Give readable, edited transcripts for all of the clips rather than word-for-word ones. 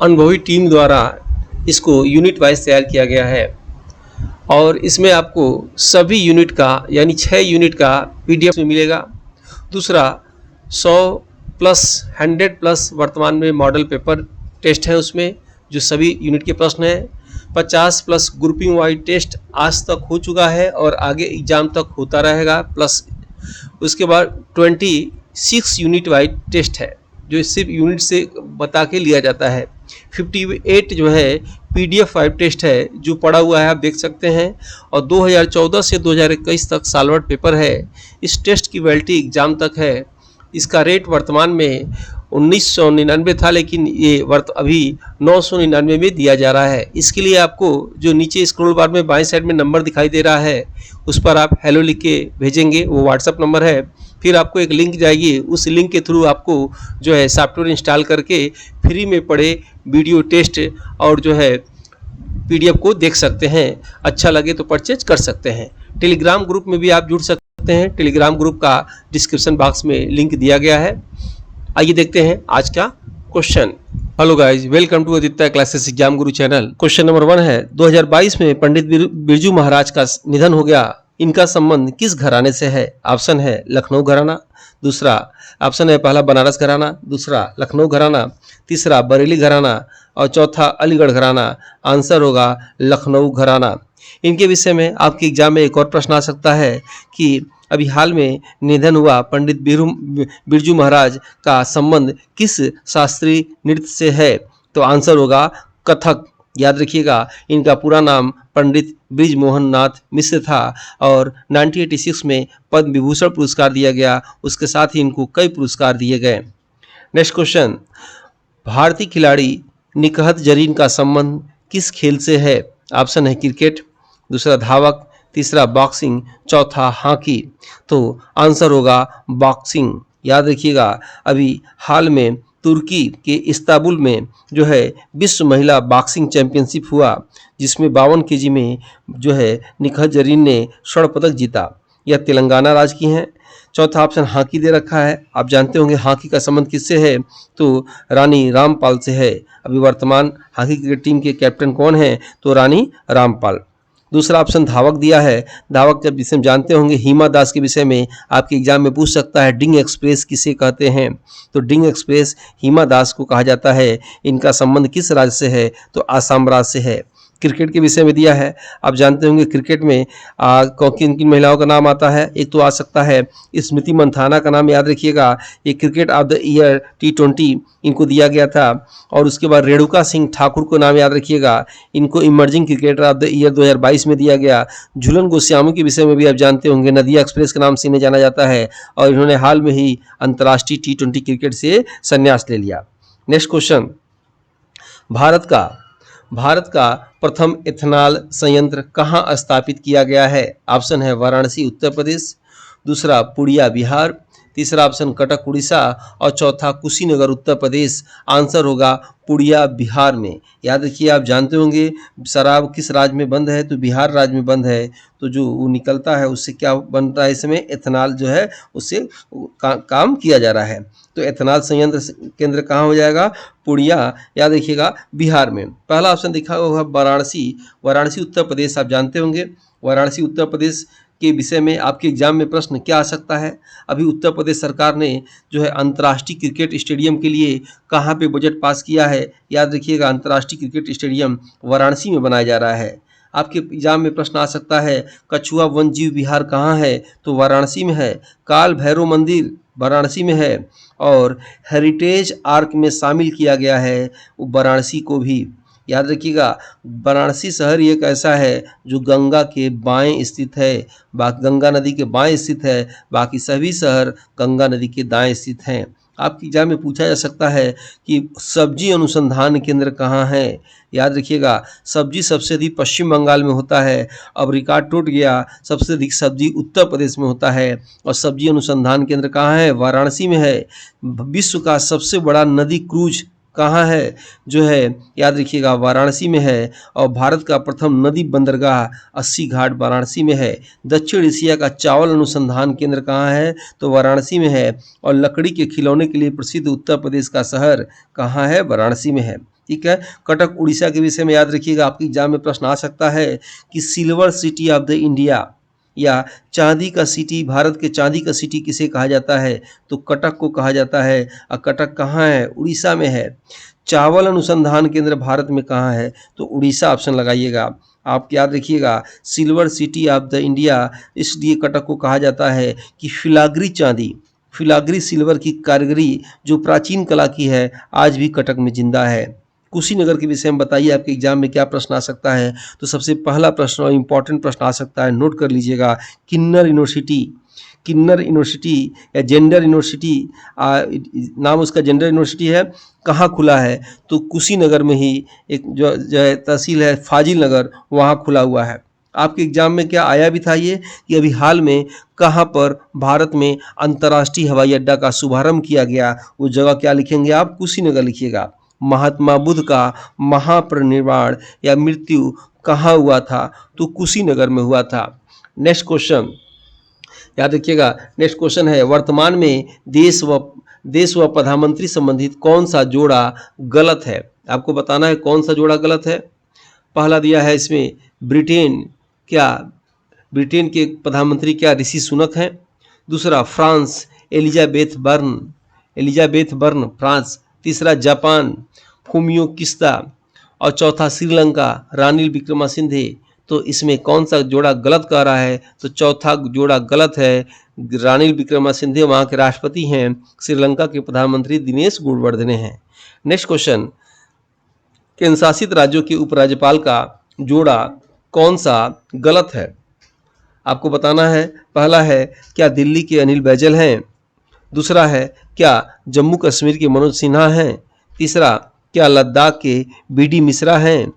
अनुभवी टीम द्वारा इसको यूनिट वाइज तैयार किया गया है और इसमें आपको सभी यूनिट का यानी 6 यूनिट का PDF में मिलेगा। दूसरा 100 प्लस 100 प्लस वर्तमान में मॉडल पेपर टेस्ट है उसमें जो सभी यूनिट के प्रश्न हैं। 50 प्लस ग्रुपिंग वाइज टेस्ट आज तक हो चुका है और आगे एग्जाम तक होता रहेगा। प्लस उसके बाद 26 यूनिट वाइज टेस्ट है जो सिर्फ यूनिट से बता के लिया जाता है। 58 जो है PDF 5 टेस्ट है जो पड़ा हुआ है, आप देख सकते हैं। और 2014 से 2021 तक सालभर पेपर है। इस टेस्ट की वैलिडिटी एग्जाम तक है। इसका रेट वर्तमान में 1999 था, लेकिन ये अभी 999 में दिया जा रहा है। इसके लिए आपको जो नीचे स्क्रॉल बार में बाएं साइड में नंबर दिखाई दे रहा है उस पर आप हेलो लिख के भेजेंगे, वो व्हाट्सएप नंबर है। फिर आपको एक लिंक जाएगी, उस लिंक के थ्रू आपको जो है सॉफ्टवेयर इंस्टॉल करके फ्री में पड़े वीडियो टेस्ट और जो है PDF को देख सकते हैं। अच्छा लगे तो परचेज कर सकते हैं। टेलीग्राम ग्रुप में भी आप जुड़ सकते हैं। टेलीग्राम ग्रुप का डिस्क्रिप्शन बॉक्स में लिंक दिया गया है। आइए देखते हैं आज का question. Hello guys, welcome to Aditya classes exam Guru channel. Question number 1 है 2022 में पंडित बिरजू महाराज का निधन हो गया। इनका संबंध किस घराने से है? ऑप्शन है लखनऊ घराना, दूसरा ऑप्शन है पहला बनारस घराना, दूसरा लखनऊ घराना, तीसरा बरेली घराना और चौथा अलीगढ़ घराना। आंसर होगा लखनऊ घराना। इनके विषय में आपके एग्जाम में एक और प्रश्न आ सकता है कि अभी हाल में निधन हुआ पंडित बिरजू महाराज का संबंध किस शास्त्रीय नृत्य से है? तो आंसर होगा कथक। याद रखिएगा, इनका पूरा नाम पंडित ब्रिज मोहन नाथ मिश्र था और 1986 में पद्म विभूषण पुरस्कार दिया गया। उसके साथ ही इनको कई पुरस्कार दिए गए। नेक्स्ट क्वेश्चन, भारतीय खिलाड़ी निकहत जरीन का संबंध किस खेल से है? ऑप्शन है क्रिकेट, दूसरा धावक, तीसरा बॉक्सिंग, चौथा हॉकी। तो आंसर होगा बॉक्सिंग। याद रखिएगा, अभी हाल में तुर्की के इस्तांबुल में जो है विश्व महिला बॉक्सिंग चैंपियनशिप हुआ, जिसमें 52 केजी में जो है निकहत जरीन ने स्वर्ण पदक जीता। यह तेलंगाना राज्य की हैं। चौथा ऑप्शन हॉकी दे रखा है। आप जानते होंगे हॉकी का संबंध किससे है? तो रानी रामपाल से है। अभी वर्तमान हॉकी क्रिकेट टीम के कैप्टन कौन है? तो रानी रामपाल। दूसरा ऑप्शन धावक दिया है। धावक के विषय में जानते होंगे, हिमा दास के विषय में आपके एग्जाम में पूछ सकता है डिंग एक्सप्रेस किसे कहते हैं? तो डिंग एक्सप्रेस हिमा दास को कहा जाता है। इनका संबंध किस राज्य से है? तो आसाम राज्य से है। क्रिकेट के विषय में दिया है। आप जानते होंगे क्रिकेट में किन किन महिलाओं का नाम आता है। एक तो आ सकता है स्मृति मंथाना का नाम याद रखिएगा, ये cricket of the year T20 इनको दिया गया था। और उसके बाद रेणुका सिंह ठाकुर को नाम याद रखिएगा, इनको emerging cricketer of the year 2022 में दिया गया। झूलन गोस्वामी के विषय में भी आप जानते होंगे, नदिया एक्सप्रेस के नाम से इन्हें जाना जाता है और इन्होंने हाल में ही अंतर्राष्ट्रीय T20 क्रिकेट से संन्यास ले लिया। नेक्स्ट क्वेश्चन, भारत का प्रथम एथेनॉल संयंत्र कहाँ स्थापित किया गया है? ऑप्शन है वाराणसी उत्तर प्रदेश, दूसरा पूर्णिया बिहार, तीसरा ऑप्शन कटक उड़ीसा और चौथा कुशीनगर उत्तर प्रदेश। आंसर होगा पूर्णिया बिहार में। याद रखिए, आप जानते होंगे शराब किस राज्य में बंद है? तो बिहार राज्य में बंद है। तो जो वो निकलता है उससे क्या बनता है? इसमें एथेनॉल जो है उससे काम किया जा रहा है। तो एथेनॉल संयंत्र केंद्र कहाँ हो जाएगा? पूर्णिया, याद रखिएगा, बिहार में। पहला ऑप्शन दिखा होगा वाराणसी उत्तर प्रदेश। आप जानते होंगे वाराणसी उत्तर प्रदेश के विषय में आपके एग्जाम में प्रश्न क्या आ सकता है? अभी उत्तर प्रदेश सरकार ने जो है अंतर्राष्ट्रीय क्रिकेट स्टेडियम के लिए कहाँ पे बजट पास किया है? याद रखिएगा, अंतर्राष्ट्रीय क्रिकेट स्टेडियम वाराणसी में बनाया जा रहा है। आपके एग्जाम में प्रश्न आ सकता है कछुआ वन जीव विहार कहाँ है? तो वाराणसी में है। काल भैरव मंदिर वाराणसी में है और हेरिटेज आर्क में शामिल किया गया है वाराणसी को भी। याद रखिएगा, वाराणसी शहर एक ऐसा है जो गंगा के बाएं स्थित है, गंगा नदी के बाएं स्थित है। बाकी सभी शहर गंगा नदी के दाएं स्थित हैं। आपके एग्जाम में पूछा जा सकता है कि सब्जी अनुसंधान केंद्र कहाँ है? याद रखिएगा, सब्जी सबसे अधिक पश्चिम बंगाल में होता है। अब रिकॉर्ड टूट गया, सबसे अधिक सब्जी उत्तर प्रदेश में होता है। और सब्जी अनुसंधान केंद्र कहाँ है? वाराणसी में है। विश्व का सबसे बड़ा नदी क्रूज कहाँ है? जो है याद रखिएगा वाराणसी में है। और भारत का प्रथम नदी बंदरगाह 80 घाट वाराणसी में है। दक्षिण एशिया का चावल अनुसंधान केंद्र कहाँ है? तो वाराणसी में है। और लकड़ी के खिलौने के लिए प्रसिद्ध उत्तर प्रदेश का शहर कहाँ है? वाराणसी में है। ठीक है। कटक उड़ीसा के विषय में याद रखिएगा, आपके एग्जाम में प्रश्न आ सकता है कि silver city of the India या चांदी का सिटी, भारत के चांदी का सिटी किसे कहा जाता है, तो कटक को कहा जाता है। और कटक कहाँ है, उड़ीसा में है। चावल अनुसंधान केंद्र भारत में कहाँ है, तो उड़ीसा ऑप्शन लगाइएगा। आप याद रखिएगा silver city of the India इसलिए कटक को कहा जाता है कि फिलाग्री चांदी, फिलाग्री सिल्वर की कारीगरी जो प्राचीन कला की है आज भी कटक में जिंदा है। कुशीनगर के विषय में बताइए आपके एग्जाम में क्या प्रश्न आ सकता है, तो सबसे पहला प्रश्न और इम्पॉर्टेंट प्रश्न आ सकता है, नोट कर लीजिएगा। किन्नर यूनिवर्सिटी, किन्नर यूनिवर्सिटी या जेंडर यूनिवर्सिटी, नाम उसका जेंडर यूनिवर्सिटी है, कहाँ खुला है, तो कुशीनगर में ही एक जो है तहसील है फाजिल नगर, वहाँ खुला हुआ है। आपके एग्जाम में क्या आया भी था ये कि अभी हाल में कहाँ पर भारत में अंतर्राष्ट्रीय हवाई अड्डा का शुभारंभ किया गया, वो जगह क्या लिखेंगे आप, कुशीनगर लिखिएगा। महात्मा बुद्ध का महापरिनिर्वाण या मृत्यु कहाँ हुआ था, तो कुशीनगर में हुआ था। नेक्स्ट क्वेश्चन याद रखिएगा, नेक्स्ट क्वेश्चन है वर्तमान में देश व प्रधानमंत्री संबंधित कौन सा जोड़ा गलत है। आपको बताना है कौन सा जोड़ा गलत है। पहला दिया है इसमें ब्रिटेन, क्या ब्रिटेन के प्रधानमंत्री क्या ऋषि सुनक हैं। दूसरा फ्रांस, एलिजाबेथ बर्न फ्रांस। तीसरा जापान, फूमियो किस्ता। और चौथा श्रीलंका, रानिल विक्रमासिंघे। तो इसमें कौन सा जोड़ा गलत कह रहा है, तो चौथा जोड़ा गलत है। रानिल विक्रमासिंघे वहाँ के राष्ट्रपति हैं, श्रीलंका के प्रधानमंत्री दिनेश गुणवर्धने हैं। नेक्स्ट क्वेश्चन, केंद्र शासित राज्यों के उपराज्यपाल का जोड़ा कौन सा गलत है, आपको बताना है। पहला है क्या दिल्ली के अनिल बैजल हैं। दूसरा है क्या जम्मू कश्मीर के मनोज सिन्हा हैं। तीसरा क्या लद्दाख के बीडी मिश्रा हैं।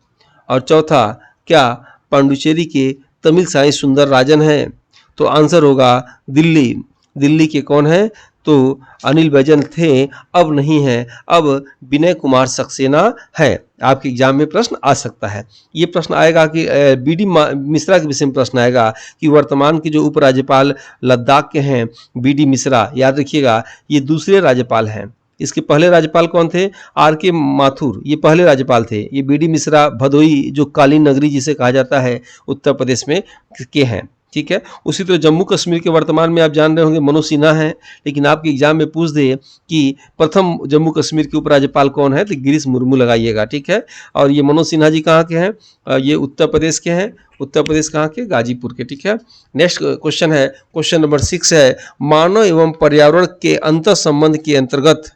और चौथा क्या पांडुचेरी के तमिल साई सुंदर राजन हैं। तो आंसर होगा दिल्ली के कौन है, तो अनिल बैजल थे, अब नहीं है, अब विनय कुमार सक्सेना है। आपके एग्जाम में प्रश्न आ सकता है। ये प्रश्न आएगा कि बीडी मिश्रा के विषय में प्रश्न आएगा कि वर्तमान के जो उपराज्यपाल लद्दाख के हैं बीडी मिश्रा, याद रखिएगा ये दूसरे राज्यपाल हैं। इसके पहले राज्यपाल कौन थे, आर.के. माथुर, ये पहले राज्यपाल थे। ये बीडी मिश्रा भदोई जो कालीन नगरी जिसे कहा जाता है उत्तर प्रदेश में के हैं, ठीक है। उसी तरह जम्मू कश्मीर के वर्तमान में आप जान रहे होंगे मनोज सिन्हा हैं, लेकिन आपके एग्जाम में पूछ दे कि प्रथम जम्मू कश्मीर के उपराज्यपाल कौन है, तो गिरीश मुर्मू लगाइएगा, ठीक है। और ये मनोज सिन्हा जी कहाँ के हैं, ये उत्तर प्रदेश के हैं। उत्तर प्रदेश कहाँ के, गाजीपुर के, ठीक है। नेक्स्ट क्वेश्चन है, क्वेश्चन नंबर 6 है मानव एवं पर्यावरण के अंतर संबंध के अंतर्गत,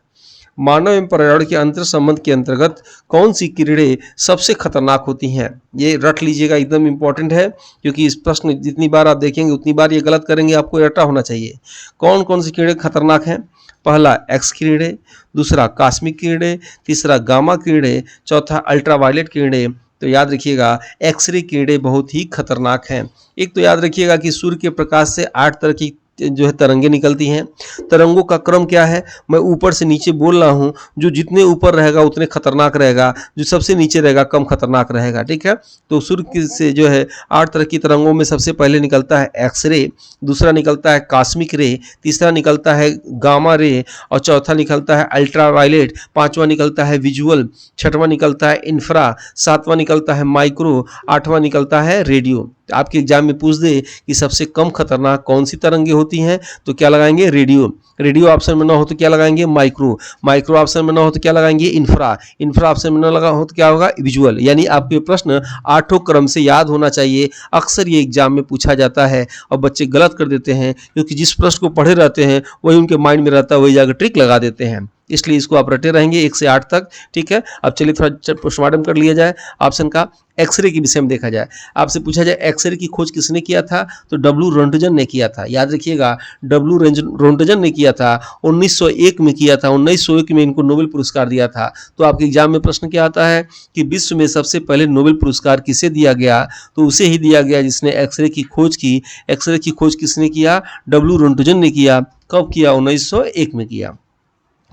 मानव एवं पर्यावरण के अंतर संबंध के अंतर्गत कौन सी किरणें सबसे खतरनाक होती हैं। ये रट लीजिएगा, एकदम इंपॉर्टेंट है, क्योंकि इस प्रश्न जितनी बार आप देखेंगे उतनी बार ये गलत करेंगे, आपको रटा होना चाहिए। कौन कौन सी किरणें खतरनाक हैं, पहला एक्स किरणें, दूसरा कास्मिक किरणें, तीसरा गामा किरणें, चौथा अल्ट्रावायलेट किरणें। तो याद रखिएगा एक्सरे किरणें बहुत ही खतरनाक हैं। एक तो याद रखिएगा कि सूर्य के प्रकाश से 8 तरह की जो है तरंगे निकलती हैं। तरंगों का क्रम क्या है, मैं ऊपर से नीचे बोल रहा हूं, जो जितने ऊपर रहेगा उतने खतरनाक रहेगा, जो सबसे नीचे रहेगा कम खतरनाक रहेगा, ठीक है। तो सूर्य से जो है 8 तरह की तरंगों में सबसे पहले निकलता है एक्सरे, दूसरा निकलता है कास्मिक रे, तीसरा निकलता है गामा रे, और चौथा निकलता है अल्ट्रावायलेट, पांचवा निकलता है विजुअल, छठवां निकलता है इंफ्रा, सातवां निकलता है माइक्रो, आठवां निकलता है रेडियो। आपके एग्जाम में पूछ दे कि सबसे कम खतरनाक कौन सी तरंगे होती हैं, तो क्या लगाएंगे, रेडियो। रेडियो ऑप्शन में ना हो तो क्या लगाएंगे, माइक्रो। माइक्रो ऑप्शन में ना हो तो क्या लगाएंगे, इंफ्रा। इंफ्रा ऑप्शन में ना लगा हो तो क्या होगा, विजुअल। यानी आपके प्रश्न 8 क्रम से याद होना चाहिए। अक्सर ये एग्जाम में पूछा जाता है और बच्चे गलत कर देते हैं, क्योंकि जिस प्रश्न को पढ़े रहते हैं वही उनके माइंड में रहता है, वही जाकर ट्रिक लगा देते हैं। इसलिए इसको आप रटे रहेंगे 1 से 8 तक, ठीक है। अब चलिए थोड़ा पोस्टमार्टम कर लिया जाए। ऑप्शन का एक्सरे के विषय में देखा जाए। आपसे पूछा जाए एक्सरे की खोज किसने किया था, तो डब्ल्यू रोंटगन ने किया था। याद रखिएगा डब्ल्यू रोंटगन ने किया था, 1901 में किया था। 1901 में इनको नोबेल पुरस्कार दिया था। तो आपके एग्जाम में प्रश्न क्या आता है कि विश्व में सबसे पहले नोबेल पुरस्कार किसे दिया गया, तो उसे ही दिया गया जिसने एक्सरे की खोज की। एक्सरे की खोज किसने किया, डब्ल्यू रोंटगन ने किया। कब किया, 1901 में किया।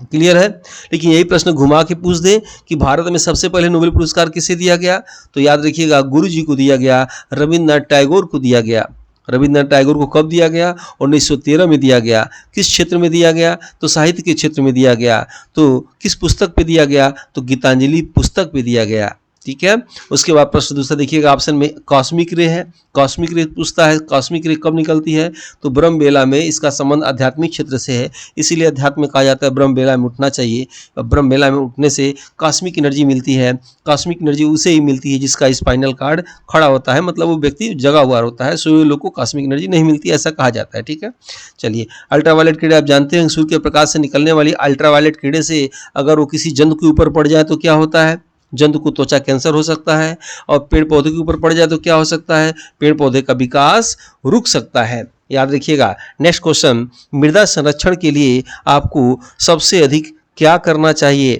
क्लियर है। लेकिन यही प्रश्न घुमा के पूछ दे कि भारत में सबसे पहले नोबेल पुरस्कार किसे दिया गया, तो याद रखिएगा गुरु जी को दिया गया, रविंद्रनाथ टैगोर को दिया गया। रविंद्रनाथ टैगोर को कब दिया गया? 1913 में दिया गया। किस क्षेत्र में दिया गया? तो साहित्य के क्षेत्र में दिया गया। तो किस पुस्तक पे दिया गया? तो गीतांजलि पुस्तक पे दिया गया। ठीक है। उसके बाद प्रश्न दूसरा देखिएगा, ऑप्शन में कॉस्मिक रे है। कॉस्मिक रे पूछता है, कॉस्मिक रे कब निकलती है? तो ब्रह्म बेला में। इसका संबंध आध्यात्मिक क्षेत्र से है, इसीलिए अध्यात्म में कहा जाता है ब्रह्म बेला में उठना चाहिए। ब्रह्म बेला में उठने से कॉस्मिक एनर्जी मिलती है। कॉस्मिक एनर्जी उसे ही मिलती है जिसका स्पाइनल कार्ड खड़ा होता है, मतलब वो व्यक्ति जगा हुआ होता है। सोए लोग को कॉस्मिक एनर्जी नहीं मिलती, ऐसा कहा जाता है। ठीक है। चलिए, अल्ट्रावायलेट किरणें आप जानते हैं, सूर्य के प्रकाश से निकलने वाली अल्ट्रावायलेट किरणें से अगर वो किसी जंतु के ऊपर पड़ जाए तो क्या होता है? जंतु को त्वचा कैंसर हो सकता है। और पेड़ पौधे के ऊपर पड़ जाए तो क्या हो सकता है? पेड़ पौधे का विकास रुक सकता है। याद रखिएगा। नेक्स्ट क्वेश्चन, मृदा संरक्षण के लिए आपको सबसे अधिक क्या करना चाहिए?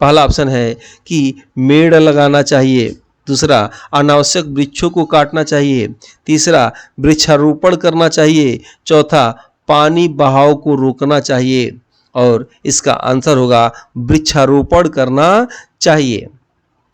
पहला ऑप्शन है कि पेड़ लगाना चाहिए। दूसरा, अनावश्यक वृक्षों को काटना चाहिए। तीसरा, वृक्षारोपण करना चाहिए। चौथा, पानी बहाव को रोकना चाहिए। और इसका आंसर होगा वृक्षारोपण करना चाहिए।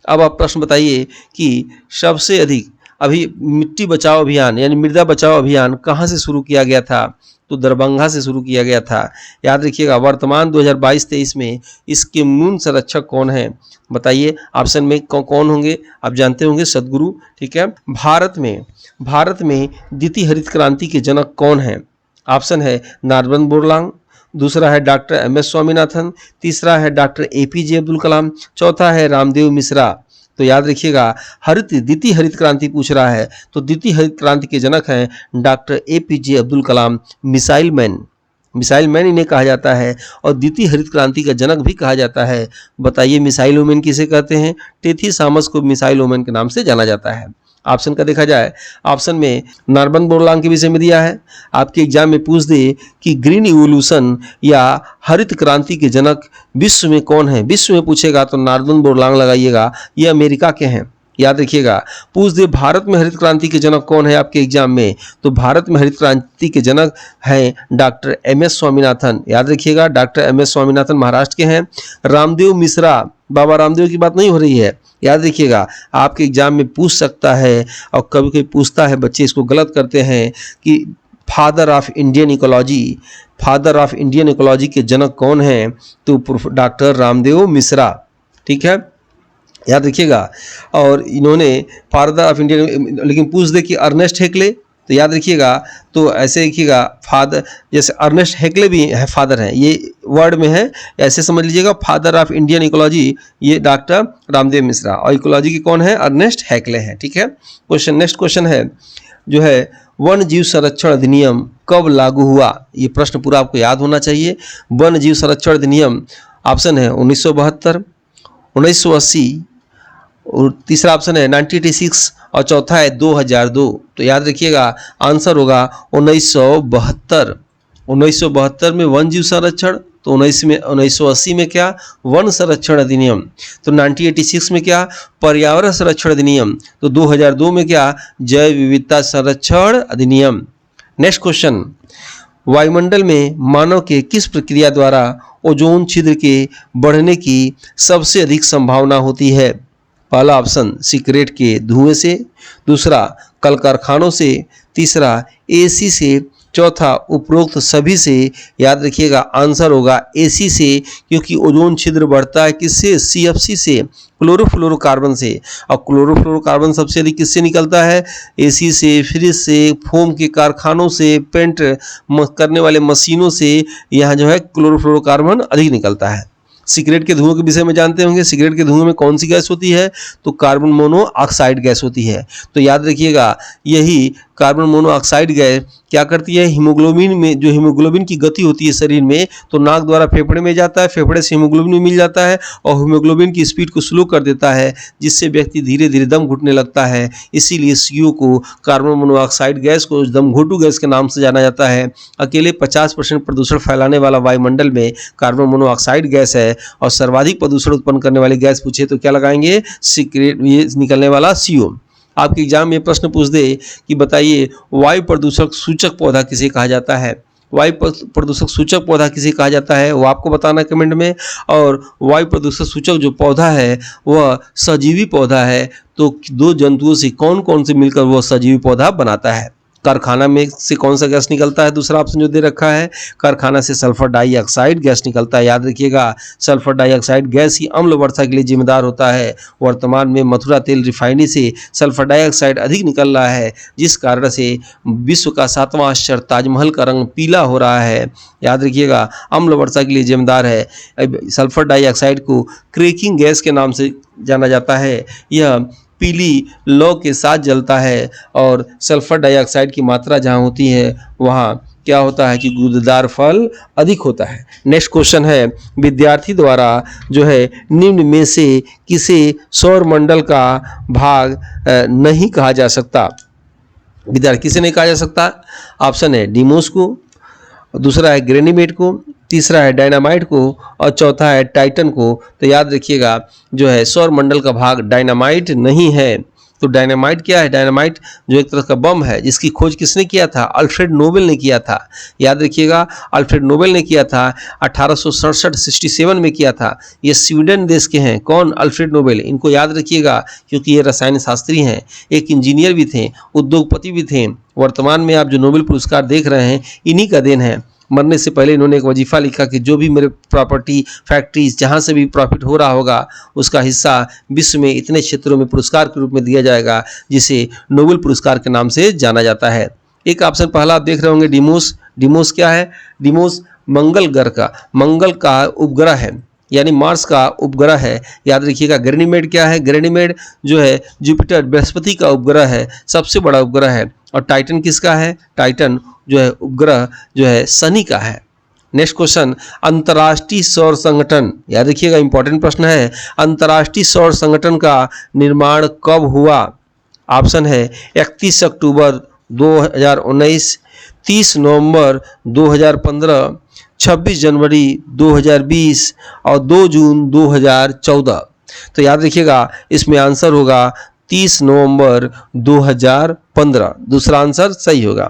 अब आप प्रश्न बताइए कि सबसे अधिक अभी मिट्टी बचाओ अभियान यानी मृदा बचाओ अभियान कहाँ से शुरू किया गया था? तो दरभंगा से शुरू किया गया था। याद रखिएगा। वर्तमान 2022-23 में इसके मूल संरक्षक कौन हैं? बताइए। ऑप्शन में कौन होंगे? आप जानते होंगे, सदगुरु। ठीक है। भारत में द्वितीय हरित क्रांति के जनक कौन हैं? ऑप्शन है नार्मन बोरलांग, दूसरा है डॉक्टर एम.एस. स्वामीनाथन, तीसरा है डॉक्टर ए.पी.जे. अब्दुल कलाम, चौथा है रामदेव मिश्रा। तो याद रखिएगा, द्वितीय हरित क्रांति पूछ रहा है तो द्वितीय हरित क्रांति के जनक हैं doctor APJ. Abdul Kalam. Missile man इन्हें कहा जाता है और द्वितीय हरित क्रांति का जनक भी कहा जाता है। बताइए, मिसाइल वुमेन किसे कहते हैं? टेथी सामस को मिसाइल वुमेन के नाम से जाना जाता है। ऑप्शन का देखा जाए, ऑप्शन में नार्मन बोरलांग के विषय में दिया है। आपके एग्जाम में पूछ दे कि ग्रीन इवोल्यूशन या हरित क्रांति के जनक विश्व में कौन है? विश्व में पूछेगा तो नार्मन बोरलांग लगाइएगा, ये अमेरिका के हैं। याद रखिएगा। पूछ दे भारत में हरित क्रांति के जनक कौन है आपके एग्जाम में, तो भारत में हरित क्रांति के जनक हैं डॉक्टर एम.एस. स्वामीनाथन। याद रखिएगा, डॉक्टर एम.एस. स्वामीनाथन महाराष्ट्र के हैं। रामदेव मिश्रा, बाबा रामदेव की बात नहीं हो रही है। याद रखिएगा, आपके एग्जाम में पूछ सकता है और कभी कभी पूछता है, बच्चे इसको गलत करते हैं कि फादर ऑफ इंडियन इकोलॉजी के जनक कौन हैं? तो डॉक्टर रामदेव मिश्रा। ठीक है। याद रखिएगा। और इन्होंने फादर ऑफ इंडियन, लेकिन पूछ दे कि अर्नेस्ट हेक्ले, तो याद रखिएगा। तो ऐसे देखिएगा, फादर जैसे अर्नेस्ट हेक्ले भी है, फादर हैं, ये वर्ड में है, ऐसे समझ लीजिएगा। फादर ऑफ इंडियन इकोलॉजी ये डॉक्टर रामदेव मिश्रा और इकोलॉजी के कौन है? अर्नेस्ट हेक्ले हैं। ठीक है। नेक्स्ट क्वेश्चन है जो है, वन जीव संरक्षण अधिनियम कब लागू हुआ? ये प्रश्न पूरा आपको याद होना चाहिए। वन जीव संरक्षण अधिनियम, ऑप्शन है 1972, 1980, और तीसरा ऑप्शन है 1986 और चौथा है 2002। तो याद रखिएगा, आंसर होगा 1972। 1972 में वन जीव संरक्षण, तो 1980 में क्या? वन संरक्षण अधिनियम। तो 1986 में क्या? पर्यावरण संरक्षण अधिनियम। तो 2002 में क्या? जैव विविधता संरक्षण अधिनियम। नेक्स्ट क्वेश्चन, वायुमंडल में मानव के किस प्रक्रिया द्वारा ओजोन छिद्र के बढ़ने की सबसे अधिक संभावना होती है? पहला ऑप्शन सिगरेट के धुएं से, दूसरा कल कारखानों से, तीसरा एसी से, चौथा उपरोक्त सभी से। याद रखिएगा, आंसर होगा एसी से, क्योंकि ओजोन छिद्र बढ़ता है किससे? सीएफसी से, क्लोरोफ्लोरोकार्बन से। और क्लोरोफ्लोरोकार्बन सबसे अधिक किससे निकलता है? एसी से, फ्रिज से, फोम के कारखानों से, पेंट करने वाले मशीनों से। यहाँ जो है क्लोरोफ्लोरोकार्बन अधिक निकलता है। सिगरेट के धुएं के विषय में जानते होंगे। सिगरेट के धुएं में कौन सी गैस होती है? तो कार्बन मोनोऑक्साइड गैस होती है। तो याद रखिएगा, यही कार्बन मोनोऑक्साइड गैस क्या करती है? हीमोग्लोबिन में, जो हीमोग्लोबिन की गति होती है शरीर में, तो नाक द्वारा फेफड़े में जाता है, फेफड़े से हीमोग्लोबिन मिल जाता है और हीमोग्लोबिन की स्पीड को स्लो कर देता है, जिससे व्यक्ति धीरे धीरे दम घुटने लगता है। इसीलिए CO को, कार्बन मोनोऑक्साइड गैस को दम घोटू गैस के नाम से जाना जाता है। अकेले 50% प्रदूषण फैलाने वाला वायुमंडल में कार्बन मोनोऑक्साइड गैस है। और सर्वाधिक प्रदूषण उत्पन्न करने वाली गैस पूछे तो क्या लगाएंगे? सिगरेट, ये निकलने वाला CO। आपके एग्जाम में प्रश्न पूछ दे कि बताइए, वायु प्रदूषक सूचक पौधा किसे कहा जाता है? वायु प्रदूषक सूचक पौधा किसे कहा जाता है, वो आपको बताना कमेंट में। और वायु प्रदूषक सूचक जो पौधा है वह सजीवी पौधा है। तो दो जंतुओं से कौन कौन से मिलकर वह सजीवी पौधा बनाता है? कारखाना में से कौन सा गैस निकलता है? दूसरा ऑप्शन जो दे रखा है, कारखाना से सल्फर डाइऑक्साइड गैस निकलता है। याद रखिएगा, सल्फर डाइऑक्साइड गैस ही अम्ल वर्षा के लिए जिम्मेदार होता है। वर्तमान में मथुरा तेल रिफाइनरी से सल्फर डाइऑक्साइड अधिक निकल रहा है, जिस कारण से विश्व का 7वां आश्चर्य ताजमहल का रंग पीला हो रहा है। याद रखिएगा, अम्ल वर्षा के लिए जिम्मेदार है। सल्फर डाइऑक्साइड को क्रैकिंग गैस के नाम से जाना जाता है। यह पीली लौ के साथ जलता है और सल्फर डाइऑक्साइड की मात्रा जहाँ होती है वहाँ क्या होता है कि गूदेदार फल अधिक होता है। नेक्स्ट क्वेश्चन है, विद्यार्थी द्वारा जो है निम्न में से किसे सौर मंडल का भाग नहीं कहा जा सकता? विद्यार्थी किसे नहीं कहा जा सकता? ऑप्शन है डिमोस को, दूसरा है ग्रेनिमेड को, तीसरा है डायनामाइट को और चौथा है टाइटन को। तो याद रखिएगा जो है सौर मंडल का भाग डायनामाइट नहीं है। तो डायनामाइट क्या है? डायनामाइट जो एक तरह का बम है, जिसकी खोज किसने किया था? अल्फ्रेड नोबेल ने किया था। याद रखिएगा, अल्फ्रेड नोबेल ने किया था 1867 में किया था। ये स्वीडन देश के हैं। कौन? Alfred Nobel. इनको याद रखिएगा क्योंकि ये रसायन शास्त्री हैं, एक इंजीनियर भी थे, उद्योगपति भी थे। वर्तमान में आप जो नोबेल पुरस्कार देख रहे हैं इन्हीं का देन है। मरने से पहले इन्होंने एक वजीफा लिखा कि जो भी मेरे प्रॉपर्टी, फैक्ट्रीज, जहाँ से भी प्रॉफिट हो रहा होगा उसका हिस्सा विश्व में इतने क्षेत्रों में पुरस्कार के रूप में दिया जाएगा, जिसे नोबेल पुरस्कार के नाम से जाना जाता है। एक ऑप्शन पहला आप देख रहे होंगे डिमोस। डिमोस क्या है? डिमोस मंगल का उपग्रह है, यानी मार्स का उपग्रह है। याद रखिएगा, गैनीमेड क्या है? गैनीमेड जो है जुपिटर, बृहस्पति का उपग्रह है, सबसे बड़ा उपग्रह है। और टाइटन किसका है? टाइटन जो है उपग्रह जो है शनि का है। नेक्स्ट क्वेश्चन, अंतर्राष्ट्रीय सौर संगठन, याद रखिएगा इंपॉर्टेंट प्रश्न है, अंतर्राष्ट्रीय सौर संगठन का निर्माण कब हुआ? ऑप्शन है 31 अक्टूबर 2019, 30 नवंबर 2015, 26 जनवरी 2020 और 2 जून 2014। तो याद रखिएगा इसमें आंसर होगा 30 नवंबर 2015, दूसरा आंसर सही होगा।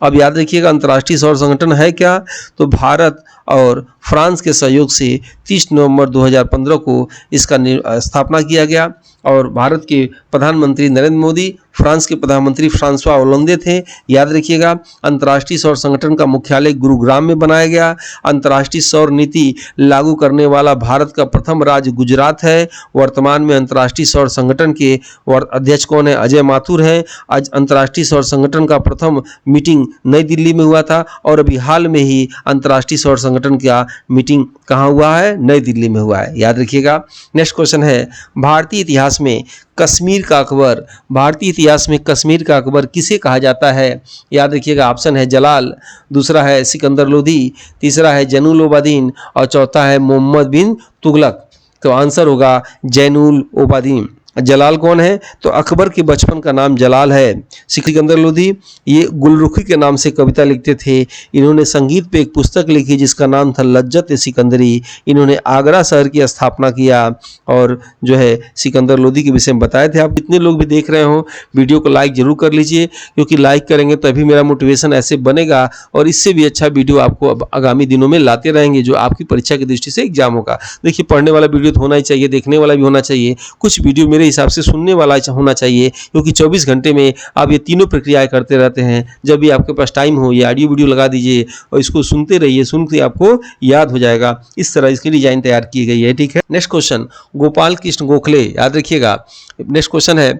अब याद रखिएगा अंतर्राष्ट्रीय सौर संगठन है क्या? तो भारत और फ्रांस के सहयोग से 30 नवंबर 2015 को इसका स्थापना किया गया और भारत के प्रधानमंत्री नरेंद्र मोदी, फ्रांस के प्रधानमंत्री फ्रांसवा ओलंदे थे। याद रखिएगा अंतर्राष्ट्रीय सौर संगठन का मुख्यालय गुरुग्राम में बनाया गया। अंतर्राष्ट्रीय सौर नीति लागू करने वाला भारत का प्रथम राज्य गुजरात है। वर्तमान में अंतर्राष्ट्रीय सौर संगठन के अध्यक्ष कौन है? अजय माथुर हैं। आज अंतर्राष्ट्रीय सौर संगठन का प्रथम मीटिंग नई दिल्ली में हुआ था और अभी हाल में ही अंतर्राष्ट्रीय सौर संगठन का मीटिंग कहाँ हुआ है? नई दिल्ली में हुआ है। याद रखिएगा। नेक्स्ट क्वेश्चन है, भारतीय इतिहास में कश्मीर का अकबर, भारतीय इतिहास में कश्मीर का अकबर किसे कहा जाता है? याद रखिएगा ऑप्शन है जलाल, दूसरा है सिकंदर लोधी, तीसरा है जैनुल ओबादीन और चौथा है मोहम्मद बिन तुगलक। तो आंसर होगा जैनुल ओबादीन। जलाल कौन है? तो अकबर के बचपन का नाम जलाल है। सिकंदर लोधी ये गुलरुखी के नाम से कविता लिखते थे। इन्होंने संगीत पे एक पुस्तक लिखी जिसका नाम था लज्जत सिकंदरी। इन्होंने आगरा शहर की स्थापना किया और जो है सिकंदर लोधी के विषय में बताए थे। आप कितने लोग भी देख रहे हो वीडियो को लाइक जरूर कर लीजिए, क्योंकि लाइक करेंगे तभी मेरा मोटिवेशन ऐसे बनेगा और इससे भी अच्छा वीडियो आपको अब आगामी दिनों में लाते रहेंगे जो आपकी परीक्षा की दृष्टि से एग्जाम होगा। देखिए पढ़ने वाला वीडियो तो होना ही चाहिए, देखने वाला भी होना चाहिए, कुछ वीडियो मेरे हिसाब से सुनने वाला होना चाहिए, क्योंकि 24 घंटे में आप ये तीनों प्रक्रियाएं करते रहते हैं। जब भी आपके पास टाइम हो ये ऑडियो वीडियो लगा दीजिए और इसको सुनते रहिए, सुन के आपको याद हो जाएगा। इस तरह इसकी डिजाइन तैयार की गई है। ठीक है। नेक्स्ट क्वेश्चन, गोपाल कृष्ण गोखले, याद रखिएगा। नेक्स्ट क्वेश्चन है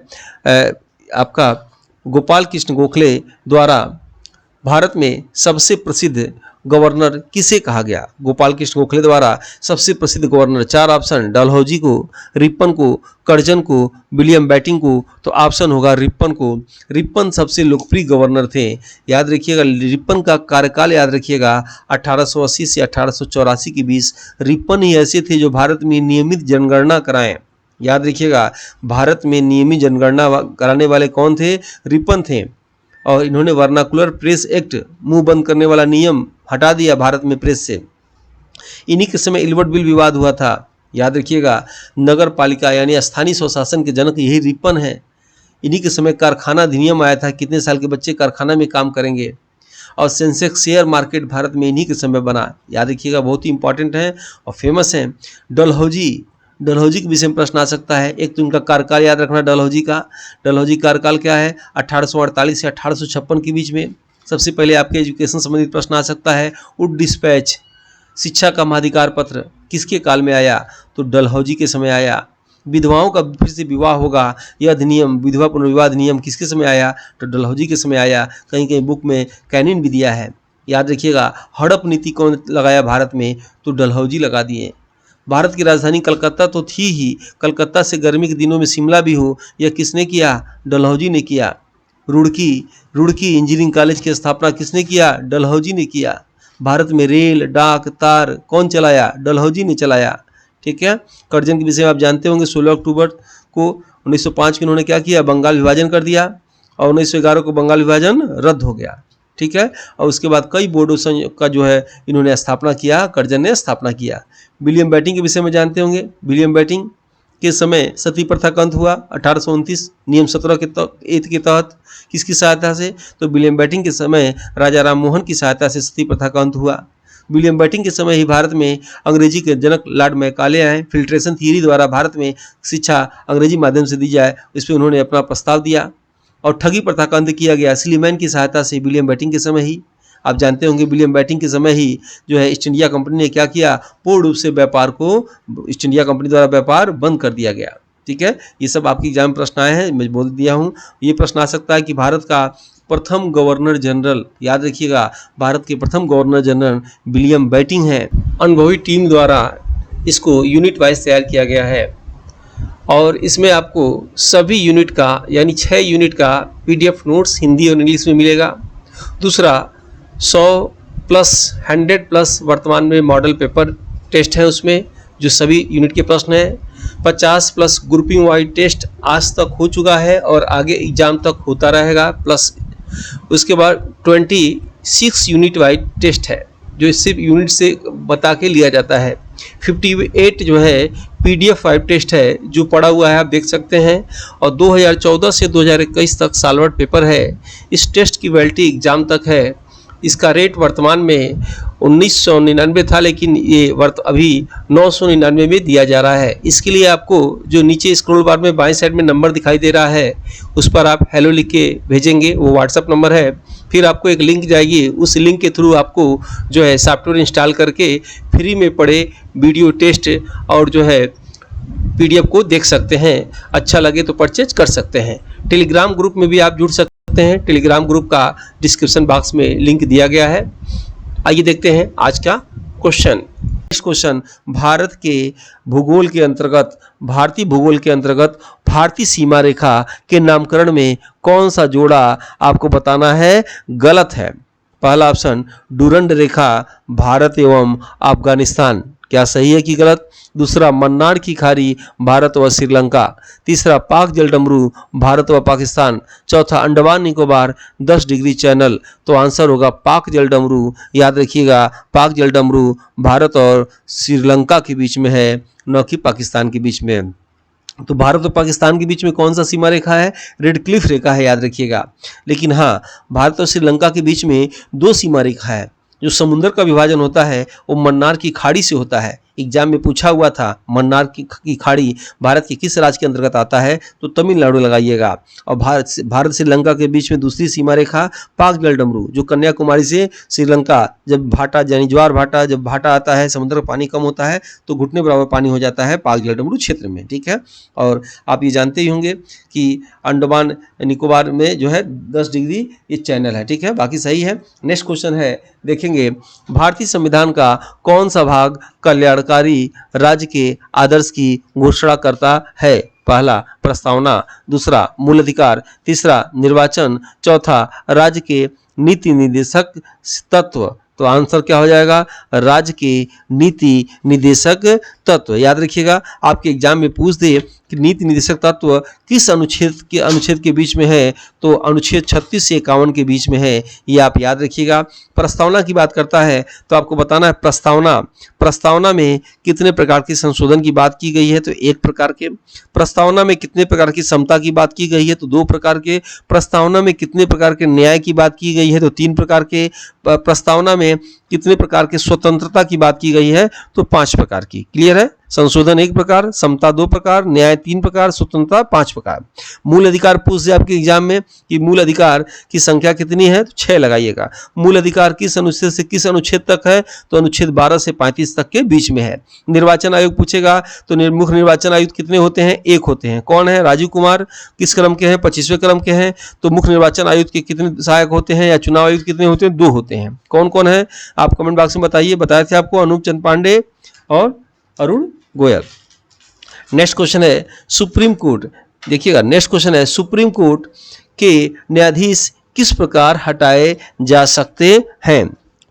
आपका, गोपाल कृष्ण गोखले द्वारा भारत में सबसे प्रसिद्ध गवर्नर किसे कहा गया? गोपाल कृष्ण गोखले द्वारा सबसे प्रसिद्ध गवर्नर, चार ऑप्शन, डलहौजी को, रिपन को, कर्जन को, विलियम बेंटिंक को। तो ऑप्शन होगा रिपन को। रिपन सबसे लोकप्रिय गवर्नर थे। याद रखिएगा रिपन का कार्यकाल याद रखिएगा 1880 से 1884 के बीच। रिपन ही ऐसे थे जो भारत में नियमित जनगणना कराएं। याद रखिएगा भारत में नियमित जनगणना कराने वाले कौन थे? रिपन थे। और इन्होंने वर्नाकुलर प्रेस एक्ट, मुंह बंद करने वाला नियम हटा दिया भारत में प्रेस से। इन्हीं के समय इल्बर्ट बिल विवाद हुआ था। याद रखिएगा नगर पालिका यानी स्थानीय स्वशासन के जनक यही रिपन है। इन्हीं के समय कारखाना अधिनियम आया था, कितने साल के बच्चे कारखाना में काम करेंगे। और सेंसेक्स शेयर मार्केट भारत में इन्हीं के समय बना। याद रखिएगा बहुत ही इंपॉर्टेंट है और फेमस है। डलहौजी डलहौजी के विषय में प्रश्न आ सकता है। एक तो इनका कार्यकाल याद रखना डलहौजी का। डलहौजी कार्यकाल क्या है? 1848 से 1856 के बीच में। सबसे पहले आपके एजुकेशन संबंधित प्रश्न आ सकता है। वुड डिस्पैच शिक्षा का महाधिकार पत्र किसके काल में आया? तो डलहौजी के समय आया। विधवाओं का फिर से विवाह होगा, यह अधिनियम विधवा पुनर्विवाह अधिनियम किसके समय आया? तो डलहौजी के समय आया। कहीं कहीं बुक में कैनिन भी दिया है, याद रखिएगा। हड़प नीति कौन लगाया भारत में? तो डलहौजी लगा दिए। भारत की राजधानी कलकत्ता तो थी ही, कलकत्ता से गर्मी के दिनों में शिमला भी हो, यह किसने किया? डलहौजी ने किया। रुड़की इंजीनियरिंग कॉलेज की स्थापना किसने किया? डलहौजी ने किया। भारत में रेल, डाक, तार कौन चलाया? डलहौजी ने चलाया। ठीक है। कर्जन के विषय में आप जानते होंगे। 16 अक्टूबर को 1905 को इन्होंने क्या किया? बंगाल विभाजन कर दिया और 1911 को बंगाल विभाजन रद्द हो गया। ठीक है। और उसके बाद कई बोर्डों का जो है इन्होंने स्थापना किया, कर्जन ने स्थापना किया। विलियम बेटिंग के विषय में जानते होंगे। विलियम बेटिंग के समय सती प्रथा का अंत हुआ 1829 नियम 17 के तहत। किसकी सहायता से? तो विलियम बेटिंग के समय राजा राम मोहन की सहायता से सती प्रथा का अंत हुआ। विलियम बेटिंग के समय ही भारत में अंग्रेजी के जनक लॉर्ड मैकाले आए। फिल्ट्रेशन थियरी द्वारा भारत में शिक्षा अंग्रेजी माध्यम से दी जाए, इस पर उन्होंने अपना प्रस्ताव दिया। और ठगी प्रथा का अंत किया गया स्लीमैन की सहायता से विलियम बेटिंग के समय ही। आप जानते होंगे विलियम बेटिंग के समय ही जो है ईस्ट इंडिया कंपनी ने क्या किया? पूर्ण रूप से व्यापार को ईस्ट इंडिया कंपनी द्वारा व्यापार बंद कर दिया गया। ठीक है। ये सब आपकी एग्जाम में प्रश्न आए हैं, मैं बोल दिया हूँ। ये प्रश्न आ सकता है कि भारत का प्रथम गवर्नर जनरल, याद रखिएगा, भारत के प्रथम गवर्नर जनरल विलियम बेटिंग हैं। अनुभवी टीम द्वारा इसको यूनिट वाइज तैयार किया गया है और इसमें आपको सभी यूनिट का यानी 6 यूनिट का PDF नोट्स हिंदी और इंग्लिश में मिलेगा। दूसरा 100+100+ वर्तमान में मॉडल पेपर टेस्ट है उसमें, जो सभी यूनिट के प्रश्न हैं। 50+ ग्रुपिंग वाइज टेस्ट आज तक हो चुका है और आगे एग्जाम तक होता रहेगा। प्लस उसके बाद 26 यूनिट वाइज टेस्ट है जो सिर्फ यूनिट से बता के लिया जाता है। 58 जो है PDF 5 टेस्ट है जो पड़ा हुआ है, आप देख सकते हैं। और 2014 से 2021 तक सालवर्ड पेपर है। इस टेस्ट की वैलिडिटी एग्जाम तक है। इसका रेट वर्तमान में 1999 था, लेकिन ये अभी 999 में दिया जा रहा है। इसके लिए आपको जो नीचे स्क्रॉल बार में बाएं साइड में नंबर दिखाई दे रहा है उस पर आप हेलो लिख के भेजेंगे, वो व्हाट्सअप नंबर है। फिर आपको एक लिंक जाएगी, उस लिंक के थ्रू आपको जो है सॉफ्टवेयर इंस्टॉल करके फ्री में पढ़े वीडियो टेस्ट और जो है PDF को देख सकते हैं। अच्छा लगे तो परचेज कर सकते हैं। टेलीग्राम ग्रुप में भी आप जुड़ सकते हैं। टेलीग्राम ग्रुप का डिस्क्रिप्शन बॉक्स में लिंक दिया गया है। आइए देखते हैं आज का क्वेश्चन। नेक्स्ट क्वेश्चन, भारत के भूगोल के अंतर्गत भारतीय भूगोल के अंतर्गत भारतीय सीमा रेखा के नामकरण में कौन सा जोड़ा आपको बताना है गलत है? पहला ऑप्शन डूरंड रेखा भारत एवं अफगानिस्तान, क्या सही है कि गलत? दूसरा मन्नार की खाड़ी भारत व श्रीलंका। तीसरा पाक जलडमरू भारत व पाकिस्तान। चौथा अंडमान निकोबार 10 डिग्री चैनल। तो आंसर होगा पाक जलडमरू। याद रखिएगा, पाक जलडमरू भारत और श्रीलंका के बीच में है, न कि पाकिस्तान के बीच में। तो भारत और पाकिस्तान के बीच में कौन सा सीमा रेखा है? रेड क्लिफ रेखा है, याद रखिएगा। लेकिन हाँ, भारत और श्रीलंका के बीच में 2 सीमा रेखा है। जो समुद्र का विभाजन होता है वो मन्नार की खाड़ी से होता है। एग्जाम में पूछा हुआ था मन्नार की खाड़ी भारत के किस राज्य के अंतर्गत आता है? तो तमिलनाडु लगाइएगा। और भारत श्रीलंका के बीच में दूसरी सीमा रेखा पाक जलडमरू, जो कन्याकुमारी से श्रीलंका, जब भाटा यानी ज्वार भाटा जब भाटा आता है, समुद्र का पानी कम होता है तो घुटने बराबर पानी हो जाता है पाक जलडमरू क्षेत्र में। ठीक है। और आप ये जानते ही होंगे कि अंडमान निकोबार में जो है 10 डिग्री ये चैनल है। ठीक है, बाकी सही है। नेक्स्ट क्वेश्चन है, देखेंगे भारतीय संविधान का कौन सा भाग कल्याणकारी राज्य के आदर्श की घोषणा करता है? पहला प्रस्तावना, दूसरा मूल अधिकार, तीसरा निर्वाचन, चौथा राज्य के नीति निर्देशक तत्व। तो आंसर क्या हो जाएगा? राज्य के नीति निर्देशक तत्व। याद रखिएगा, आपके एग्जाम में पूछ दे कि नीति निर्देशक तत्व किस अनुच्छेद के बीच में है, तो अनुच्छेद 36 से 51 के बीच में है, ये आप याद रखिएगा। प्रस्तावना की बात करता है तो आपको बताना है प्रस्तावना में कितने प्रकार के संशोधन की बात की गई है, तो 1 प्रकार के। प्रस्तावना में कितने प्रकार की समता की बात की गई है, तो 2 प्रकार के। प्रस्तावना में कितने प्रकार के न्याय की बात की गई है, तो 3 प्रकार के। प्रस्तावना में कितने प्रकार के स्वतंत्रता की बात की गई है, तो 5 प्रकार की। क्लियर है? है, संशोधन 1 प्रकार, समता 2 प्रकार, न्याय 3 प्रकार, स्वतंत्रता 5 प्रकार। मूल अधिकार पूछ दे आपके एग्जाम में कि मूल अधिकार की संख्या कितनी है, तो 6 लगाइएगा। मूल अधिकार किस अनुच्छेद से किस अनुच्छेद तक है, तो अनुच्छेद 12 से 35 तक के बीच में है। निर्वाचन आयोग पूछेगा तो मुख्य निर्वाचन आयुक्त कितने होते हैं, 1 होते हैं। कौन है, राजीव कुमार। किस क्रम के हैं, 25वें क्रम के हैं। तो मुख्य निर्वाचन आयुक्त के कितने सहायक होते हैं या चुनाव आयुक्त कितने होते हैं, 2 होते हैं। कौन कौन है आप कमेंट बॉक्स में बताइए। बताए थे आपको अनूप चंद पांडे और अरुण गोयल। नेक्स्ट क्वेश्चन है सुप्रीम कोर्ट, देखिएगा नेक्स्ट क्वेश्चन है सुप्रीम कोर्ट के न्यायाधीश किस प्रकार हटाए जा सकते हैं।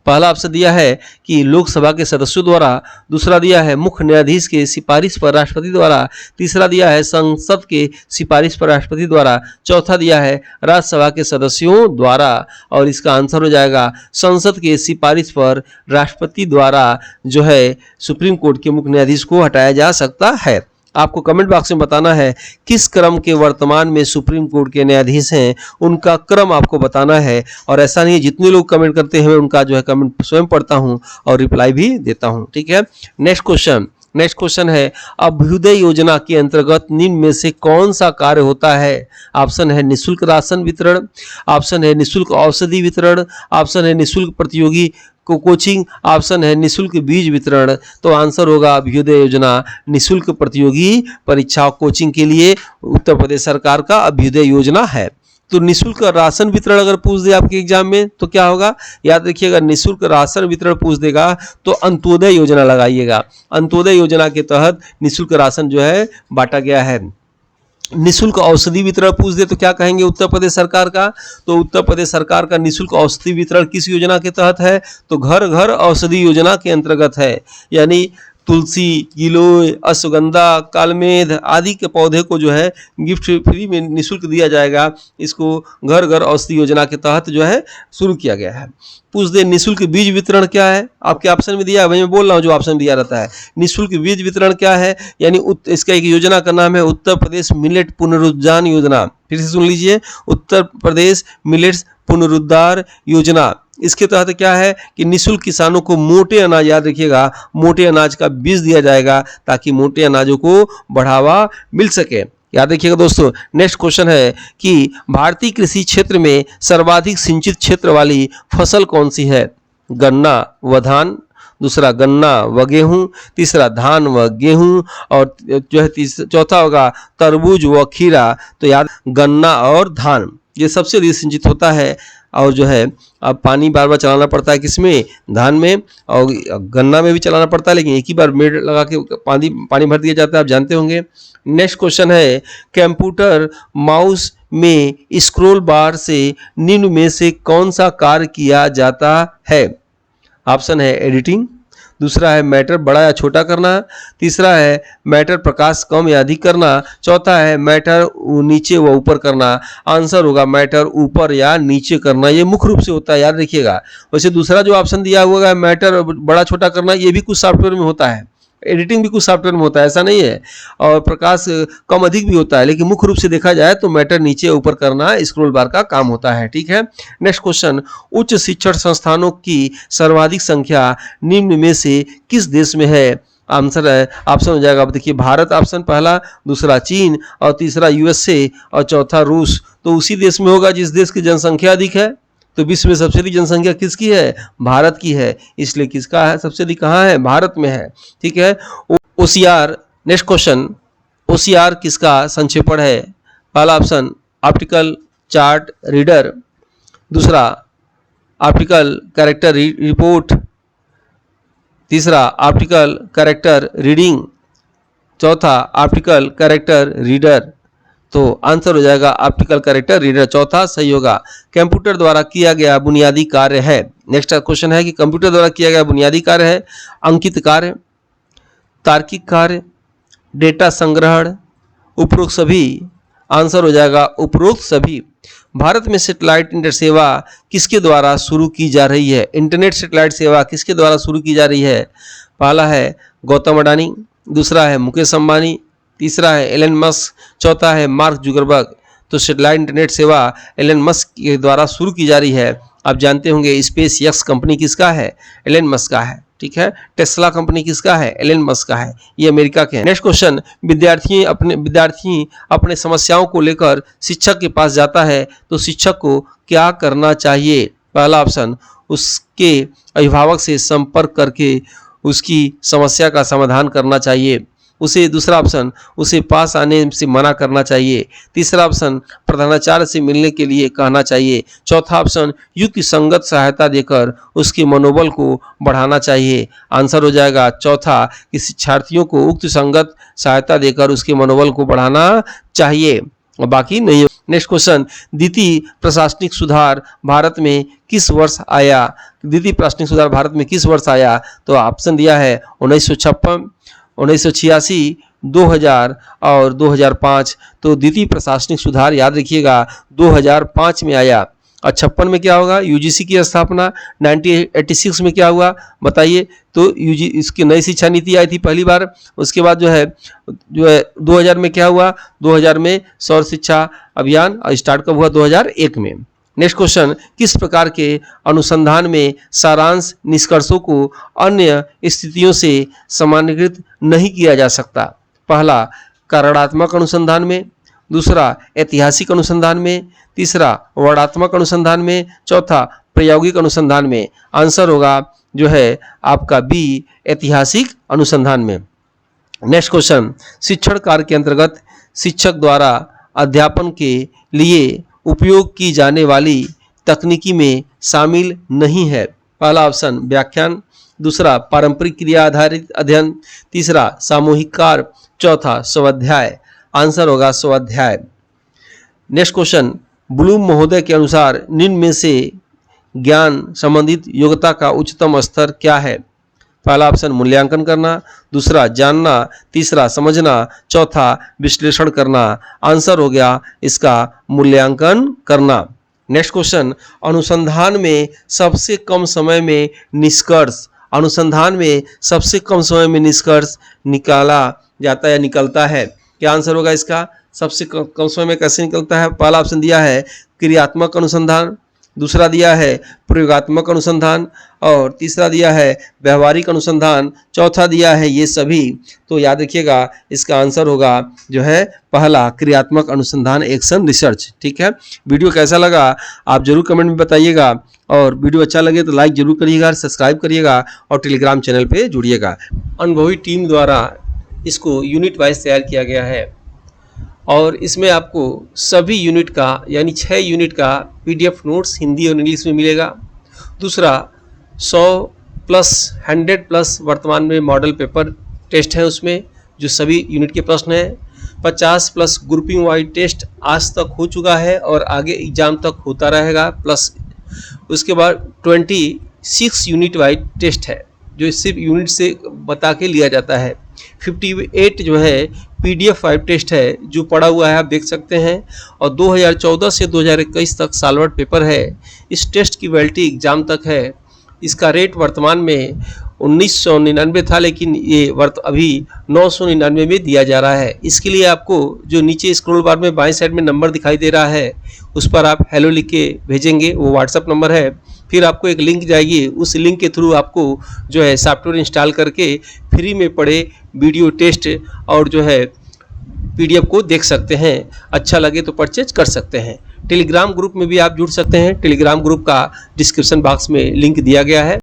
पहला ऑप्शन दिया है कि लोकसभा के सदस्यों द्वारा, दूसरा दिया है मुख्य न्यायाधीश के सिफारिश पर राष्ट्रपति द्वारा, तीसरा दिया है संसद के सिफारिश पर राष्ट्रपति द्वारा, चौथा दिया है राज्यसभा के सदस्यों द्वारा। और इसका आंसर हो जाएगा संसद के सिफारिश पर राष्ट्रपति द्वारा जो है सुप्रीम कोर्ट के मुख्य न्यायाधीश को हटाया जा सकता है। आपको कमेंट बॉक्स में बताना है किस क्रम के वर्तमान में सुप्रीम कोर्ट के न्यायाधीश हैं, उनका क्रम आपको बताना है। और ऐसा नहीं है जितने लोग कमेंट करते हैं उनका जो है कमेंट स्वयं पढ़ता हूं और रिप्लाई भी देता हूं, ठीक है। नेक्स्ट क्वेश्चन है अभ्युदय योजना के अंतर्गत निम्न में से कौन सा कार्य होता है। ऑप्शन है निःशुल्क राशन वितरण, ऑप्शन है निःशुल्क औषधि वितरण, ऑप्शन है निःशुल्क प्रतियोगी कोचिंग, ऑप्शन है निःशुल्क बीज वितरण। तो आंसर होगा अभ्युदय योजना, निःशुल्क प्रतियोगी परीक्षा कोचिंग के लिए उत्तर प्रदेश सरकार का अभ्युदय योजना है। तो निःशुल्क राशन वितरण अगर पूछ दे आपके एग्जाम में तो क्या होगा, याद रखिएगा निःशुल्क राशन वितरण पूछ देगा तो अंत्योदय योजना लगाइएगा। अंत्योदय योजना के तहत निःशुल्क राशन जो है बांटा गया है। निःशुल्क औषधि वितरण पूछ दे तो क्या कहेंगे उत्तर प्रदेश सरकार का, तो उत्तर प्रदेश सरकार का निःशुल्क औषधि वितरण किस योजना के तहत है, तो घर घर औषधि योजना के अंतर्गत है। यानी तुलसी, गिलोय, अश्वगंधा, कालमेघ आदि के पौधे को जो है गिफ्ट फ्री में निःशुल्क दिया जाएगा। इसको घर घर औषधि योजना के तहत जो है शुरू किया गया है। पूछ दे निःशुल्क बीज वितरण क्या है, आपके ऑप्शन में दिया है, भाई मैं बोल रहा हूँ जो ऑप्शन दिया रहता है। निःशुल्क बीज वितरण क्या है, यानी इसका एक योजना का नाम है उत्तर प्रदेश मिलेट पुनरुज्जीवन योजना। फिर से सुन लीजिए, उत्तर प्रदेश मिलेट्स पुनरुद्धार योजना। इसके तहत क्या है कि निःशुल्क किसानों को मोटे अनाज, याद रखिएगा मोटे अनाज का बीज दिया जाएगा ताकि मोटे अनाजों को बढ़ावा मिल सके। याद रखिएगा दोस्तों। नेक्स्ट क्वेश्चन है कि भारतीय कृषि क्षेत्र में सर्वाधिक सिंचित क्षेत्र वाली फसल कौन सी है। गन्ना व धान, दूसरा गन्ना व गेहूं, तीसरा धान व गेहूं और जो है चौथा होगा तरबूज व खीरा। तो याद गन्ना और धान ये सबसे अधिक सिंचित होता है। और जो है अब पानी बार बार चलाना पड़ता है किसमें, धान में, और गन्ना में भी चलाना पड़ता है लेकिन एक ही बार मेड़ लगा के पानी भर दिया जाता है, आप जानते होंगे। नेक्स्ट क्वेश्चन है कंप्यूटर माउस में स्क्रॉल बार से निम्न में से कौन सा कार्य किया जाता है। ऑप्शन है एडिटिंग, दूसरा है मैटर बड़ा या छोटा करना, तीसरा है मैटर प्रकाश कम या अधिक करना, चौथा है मैटर नीचे व ऊपर करना। आंसर होगा मैटर ऊपर या नीचे करना, ये मुख्य रूप से होता है, याद रखिएगा। वैसे दूसरा जो ऑप्शन दिया हुआ है मैटर बड़ा छोटा करना, ये भी कुछ सॉफ्टवेयर में होता है, एडिटिंग भी कुछ सॉफ्टवेयर में होता है, ऐसा नहीं है। और प्रकाश कम अधिक भी होता है, लेकिन मुख्य रूप से देखा जाए तो मैटर नीचे ऊपर करना स्क्रॉल बार का काम होता है, ठीक है। नेक्स्ट क्वेश्चन, उच्च शिक्षण संस्थानों की सर्वाधिक संख्या निम्न में से किस देश में है। आंसर है ऑप्शन हो जाएगा, अब देखिए भारत ऑप्शन पहला, दूसरा चीन और तीसरा यूएसए और चौथा रूस। तो उसी देश में होगा जिस देश की जनसंख्या अधिक है। तो विश्व में सबसे अधिक जनसंख्या किसकी है, भारत की है, इसलिए किसका है सबसे अधिक, कहाँ है, भारत में है, ठीक है। ओसीआर, नेक्स्ट क्वेश्चन, ओसीआर किसका संक्षेपण है। पहला ऑप्शन ऑप्टिकल चार्ट रीडर, दूसरा ऑप्टिकल कैरेक्टर रिपोर्ट, तीसरा ऑप्टिकल कैरेक्टर रीडिंग, चौथा ऑप्टिकल कैरेक्टर रीडर। तो आंसर हो जाएगा ऑप्टिकल कैरेक्टर रीडर, चौथा सही होगा। कंप्यूटर द्वारा किया गया बुनियादी कार्य है। नेक्स्ट क्वेश्चन है कि कंप्यूटर द्वारा किया गया बुनियादी कार्य है अंकित कार्य, तार्किक कार्य, डेटा संग्रहण, उपरोक्त सभी। आंसर हो जाएगा उपरोक्त सभी। भारत में सैटेलाइट इंटरनेट सेवा किसके द्वारा शुरू की जा रही है। इंटरनेट सैटेलाइट सेवा किसके द्वारा शुरू की जा रही है। पहला है गौतम अडानी, दूसरा है मुकेश अंबानी, तीसरा है एलन मस्क, चौथा है मार्क जुकरबर्ग। तो सैटेलाइट इंटरनेट सेवा एलन मस्क के द्वारा शुरू की जा रही है। आप जानते होंगे स्पेस एक्स कंपनी किसका है, एलन मस्क का है। ठीक है। टेस्ला कंपनी किसका है? एलन मस्क का है, ये अमेरिका के हैं। नेक्स्ट क्वेश्चन, विद्यार्थी अपने समस्याओं को लेकर शिक्षक के पास जाता है तो शिक्षक को क्या करना चाहिए? पहला ऑप्शन, उसके अभिभावक से संपर्क करके उसकी समस्या का समाधान करना चाहिए। दूसरा ऑप्शन, उसे पास आने से मना करना चाहिए। तीसरा ऑप्शन, प्रधानाचार्य से मिलने के लिए कहना चाहिए। चौथा ऑप्शन, युक्ति संगत सहायता देकर उसके मनोबल को बढ़ाना चाहिए। आंसर हो जाएगा चौथा, कि शिक्षार्थियों को उक्त संगत सहायता देकर उसके मनोबल को बढ़ाना चाहिए, और बाकी नहीं। नेक्स्ट क्वेश्चन, द्वितीय प्रशासनिक सुधार भारत में किस वर्ष आया? द्वितीय प्रशासनिक सुधार भारत में किस वर्ष आया? तो ऑप्शन दिया है 1956, 1986, 2000 और 2005। तो द्वितीय प्रशासनिक सुधार याद रखिएगा 2005 में आया। और 56 में क्या होगा? यूजीसी की स्थापना। 1986 में क्या हुआ बताइए? तो इसकी नई शिक्षा नीति आई थी पहली बार। उसके बाद जो है 2000 में क्या हुआ? 2000 में सर्व शिक्षा अभियान स्टार्ट कब हुआ? 2001 में। नेक्स्ट क्वेश्चन, किस प्रकार के अनुसंधान में सारांश निष्कर्षों को अन्य स्थितियों से सामान्यीकृत नहीं किया जा सकता? पहला, कारणात्मक अनुसंधान में। दूसरा, ऐतिहासिक अनुसंधान में। तीसरा, वर्णात्मक अनुसंधान में। चौथा, प्रायोगिक अनुसंधान में। आंसर होगा जो है आपका बी, ऐतिहासिक अनुसंधान में। नेक्स्ट क्वेश्चन, शिक्षण कार्य के अंतर्गत शिक्षक द्वारा अध्यापन के लिए उपयोग की जाने वाली तकनीकी में शामिल नहीं है। पहला ऑप्शन, व्याख्यान। दूसरा, पारंपरिक क्रिया आधारित अध्ययन। तीसरा, सामूहिक कार्य। चौथा, स्वाध्याय। आंसर होगा स्वाध्याय। नेक्स्ट क्वेश्चन, ब्लूम महोदय के अनुसार निम्न में से ज्ञान संबंधित योग्यता का उच्चतम स्तर क्या है? पहला ऑप्शन, मूल्यांकन करना। दूसरा, जानना। तीसरा, समझना। चौथा, विश्लेषण करना। आंसर हो गया इसका मूल्यांकन करना। नेक्स्ट क्वेश्चन, अनुसंधान में सबसे कम समय में निष्कर्ष। अनुसंधान में सबसे कम समय में निष्कर्ष निकाला जाता है या निकलता है। क्या आंसर होगा इसका? सबसे कम समय में कैसे निकलता है? पहला ऑप्शन दिया है क्रियात्मक अनुसंधान। दूसरा दिया है प्रयोगात्मक अनुसंधान। और तीसरा दिया है व्यवहारिक अनुसंधान। चौथा दिया है ये सभी। तो याद रखिएगा इसका आंसर होगा जो है पहला, क्रियात्मक अनुसंधान, एक्शन रिसर्च। ठीक है, वीडियो कैसा लगा आप जरूर कमेंट में बताइएगा, और वीडियो अच्छा लगे तो लाइक जरूर करिएगा, सब्सक्राइब करिएगा और टेलीग्राम चैनल पे जुड़िएगा। अनुभवी टीम द्वारा इसको यूनिट वाइज तैयार किया गया है, और इसमें आपको सभी यूनिट का यानी 6 यूनिट का PDF नोट्स हिंदी और इंग्लिश में मिलेगा। दूसरा, 100+100+ वर्तमान में मॉडल पेपर टेस्ट है उसमें, जो सभी यूनिट के प्रश्न हैं। 50+ ग्रुपिंग वाइज टेस्ट आज तक हो चुका है और आगे एग्जाम तक होता रहेगा। प्लस उसके बाद 26 यूनिट वाइज टेस्ट है, जो सिर्फ यूनिट से बता के लिया जाता है। 58 जो है PDF 5 टेस्ट है, जो पड़ा हुआ है आप देख सकते हैं। और 2014 से 2021 तक सालवर्ड पेपर है। इस टेस्ट की वैलिडिटी एग्जाम तक है। इसका रेट वर्तमान में 1999 था, लेकिन ये अभी 999 में दिया जा रहा है। इसके लिए आपको जो नीचे स्क्रॉल बार में बाएं साइड में नंबर दिखाई दे रहा है, उस पर आप हेलो लिख के भेजेंगे, वो व्हाट्सअप नंबर है। फिर आपको एक लिंक जाएगी, उस लिंक के थ्रू आपको जो है सॉफ्टवेयर इंस्टॉल करके फ्री में पढ़े वीडियो टेस्ट और जो है PDF को देख सकते हैं। अच्छा लगे तो परचेज कर सकते हैं। टेलीग्राम ग्रुप में भी आप जुड़ सकते हैं। टेलीग्राम ग्रुप का डिस्क्रिप्शन बॉक्स में लिंक दिया गया है।